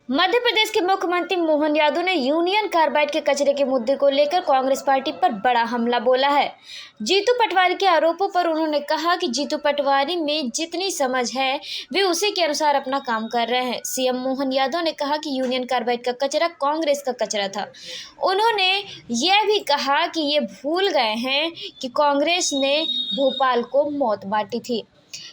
मध्य प्रदेश के मुख्यमंत्री मोहन यादव ने यूनियन कार्बाइड के कचरे के मुद्दे को लेकर कांग्रेस पार्टी पर बड़ा हमला बोला है। जीतू पटवारी के आरोपों पर उन्होंने कहा कि जीतू पटवारी में जितनी समझ है वे उसी के अनुसार अपना काम कर रहे हैं। सीएम मोहन यादव ने कहा कि यूनियन कार्बाइड का कचरा कांग्रेस का कचरा था। उन्होंने यह भी कहा कि ये भूल गए हैं कि कांग्रेस ने भोपाल को मौत बांटी थी।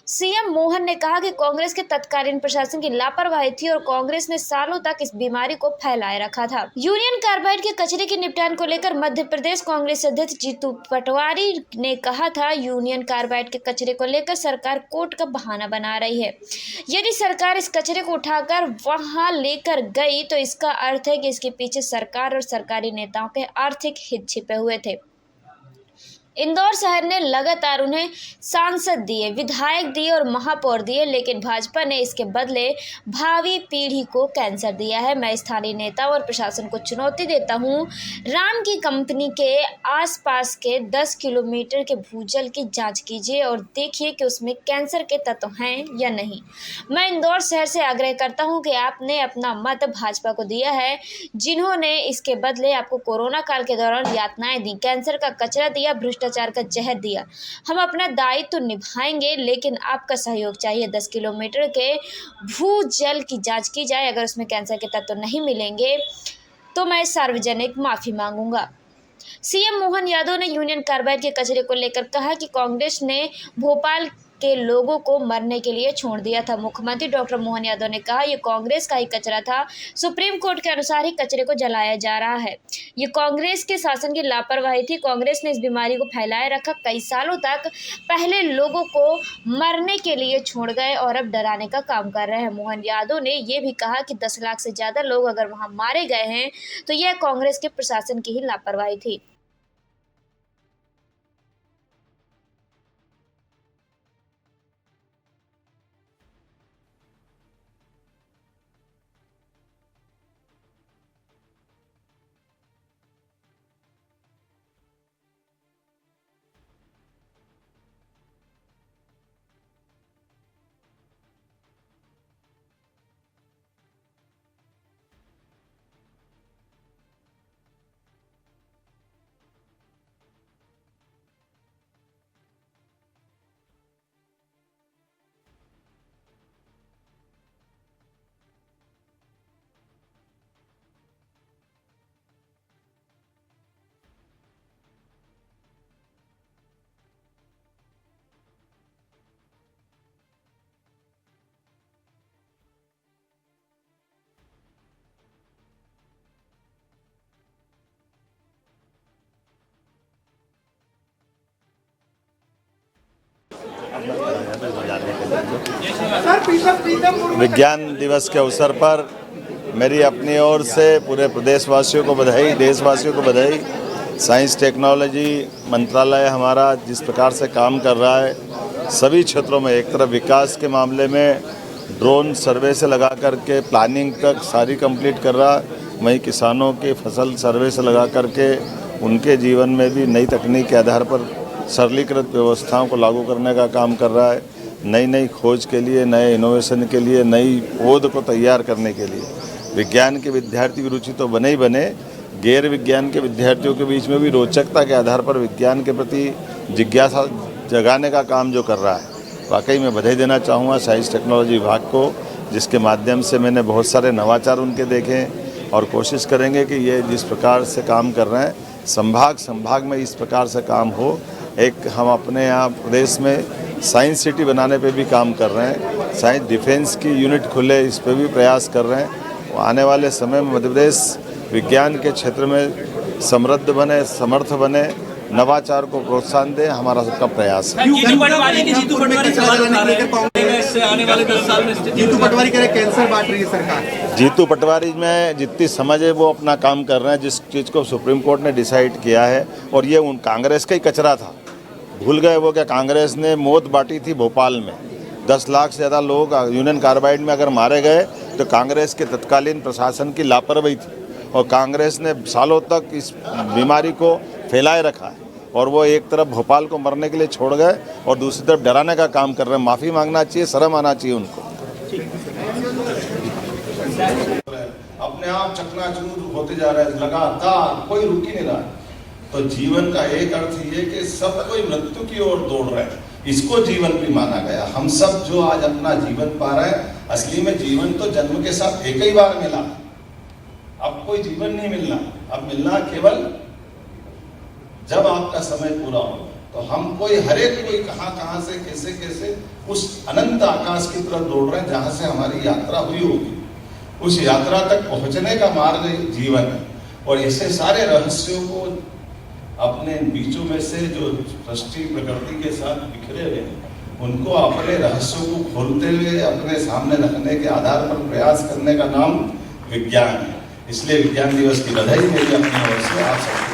सीएम मोहन ने कहा कि कांग्रेस के तत्कालीन प्रशासन की लापरवाही थी और कांग्रेस ने सालों तक इस बीमारी को फैलाए रखा था। यूनियन कार्बाइड के कचरे के निपटान को लेकर मध्य प्रदेश कांग्रेस अध्यक्ष जीतू पटवारी ने कहा था, यूनियन कार्बाइड के कचरे को लेकर सरकार कोर्ट का बहाना बना रही है। यदि सरकार इस कचरे को उठाकर वहां लेकर गई तो इसका अर्थ है कि इसके पीछे सरकार और सरकारी नेताओं के आर्थिक हित छिपे हुए थे। इंदौर शहर ने लगातार उन्हें सांसद दिए, विधायक दिए और महापौर दिए, लेकिन भाजपा ने इसके बदले भावी पीढ़ी को कैंसर दिया है। मैं स्थानीय नेताओं और प्रशासन को चुनौती देता हूं, राम की कंपनी के आसपास के 10 किलोमीटर के भूजल की जांच कीजिए और देखिए कि उसमें कैंसर के तत्व हैं या नहीं। मैं इंदौर शहर से आग्रह करता हूं कि आपने अपना मत भाजपा को दिया है, जिन्होंने इसके बदले आपको कोरोना काल के दौरान यातनाएं दी, कैंसर का कचरा दिया, भ्रष्टाचार का जहर दिया। हम अपना दायित्व निभाएंगे, लेकिन आपका सहयोग चाहिए। 10 किलोमीटर के भूजल की जांच की जाए, अगर उसमें कैंसर के तत्व नहीं मिलेंगे तो मैं सार्वजनिक माफी मांगूंगा। सीएम मोहन यादव ने यूनियन कार्बाइड के कचरे को लेकर कहा कि कांग्रेस ने भोपाल के लोगों को मरने के लिए छोड़ दिया था। मुख्यमंत्री डॉक्टर मोहन यादव ने कहा, यह कांग्रेस का ही कचरा था। सुप्रीम कोर्ट के अनुसार ही कचरे को जलाया जा रहा है। ये कांग्रेस के शासन की लापरवाही थी। कांग्रेस ने इस बीमारी को फैलाए रखा। कई सालों तक पहले लोगों को मरने के लिए छोड़ गए और अब डराने का काम कर रहे हैं। मोहन यादव ने यह भी कहा कि 10 लाख से ज्यादा लोग अगर वहां मारे गए हैं तो यह कांग्रेस के प्रशासन की ही लापरवाही थी। विज्ञान दिवस के अवसर पर मेरी अपनी ओर से पूरे प्रदेशवासियों को बधाई, देशवासियों को बधाई। साइंस टेक्नोलॉजी मंत्रालय हमारा जिस प्रकार से काम कर रहा है, सभी क्षेत्रों में एक तरफ विकास के मामले में ड्रोन सर्वे से लगा करके प्लानिंग तक सारी कंप्लीट कर रहा है, वहीं किसानों की फसल सर्वे से लगा करके उनके जीवन में भी नई तकनीक के आधार पर सरलीकृत व्यवस्थाओं को लागू करने का काम कर रहा है। नई नई खोज के लिए, नए इनोवेशन के लिए, नई पौध को तैयार करने के लिए विज्ञान के विद्यार्थी की रुचि तो बने ही बने, गैर विज्ञान के विद्यार्थियों के बीच में भी रोचकता के आधार पर विज्ञान के प्रति जिज्ञासा जगाने का काम जो कर रहा है, वाकई मैं बधाई देना चाहूँगा साइंस टेक्नोलॉजी विभाग को, जिसके माध्यम से मैंने बहुत सारे नवाचार उनके देखे और कोशिश करेंगे कि ये जिस प्रकार से काम कर रहे हैं संभाग में इस प्रकार से काम हो। एक हम अपने यहाँ प्रदेश में साइंस सिटी बनाने पे भी काम कर रहे हैं, साइंस डिफेंस की यूनिट खुले इस पे भी प्रयास कर रहे हैं। आने वाले समय में मध्य प्रदेश विज्ञान के क्षेत्र में समृद्ध बने, समर्थ बने, नवाचार को प्रोत्साहन दे, हमारा सबका प्रयास है। जीतू पटवारी कह रहे कैंसर बांट रही है सरकार। जीतू पटवारी में जितनी समझ है वो अपना काम कर रहे हैं, जिस चीज़ को सुप्रीम कोर्ट ने डिसाइड किया है, और ये उन कांग्रेस का ही कचरा था। भूल गए वो क्या कांग्रेस ने मौत बांटी थी भोपाल में, 10 लाख से ज़्यादा लोग यूनियन कार्बाइड में अगर मारे गए तो कांग्रेस के तत्कालीन प्रशासन की लापरवाही थी, और कांग्रेस ने सालों तक इस बीमारी को फैलाए रखा है, और वो एक तरफ भोपाल को मरने के लिए छोड़ गए और दूसरी तरफ डराने का काम कर रहे हैं। माफ़ी मांगना चाहिए, शर्म आना चाहिए उनको। अपने आप चकनाचूर होते जा रहा है लगातार, कोई रुक ही नहीं रहा। तो जीवन का एक अर्थ ये कि सब कोई मृत्यु की ओर दौड़ रहे हैं, इसको जीवन भी माना गया। हम सब जो आज अपना जीवन पा रहे हैं, असली में जीवन तो जन्म के साथ एक ही बार मिला, अब कोई जीवन नहीं मिलना, अब मिलना केवल जब आपका समय पूरा हो। तो हम कोई हरेक कोई कहां से कैसे कैसे उस अनंत आकाश की तरफ दौड़ रहे हैं जहां से हमारी यात्रा हुई होगी। उस यात्रा तक पहुंचने का मार्ग जीवन है। और ऐसे सारे रहस्यों को अपने बीचों में से जो सृष्टि प्रकृति के साथ बिखरे हुए हैं, उनको अपने रहस्यों को खोलते हुए अपने सामने रखने के आधार पर प्रयास करने का नाम विज्ञान है। इसलिए विज्ञान दिवस की बधाई मेरी अपनी ओर से आप सबको।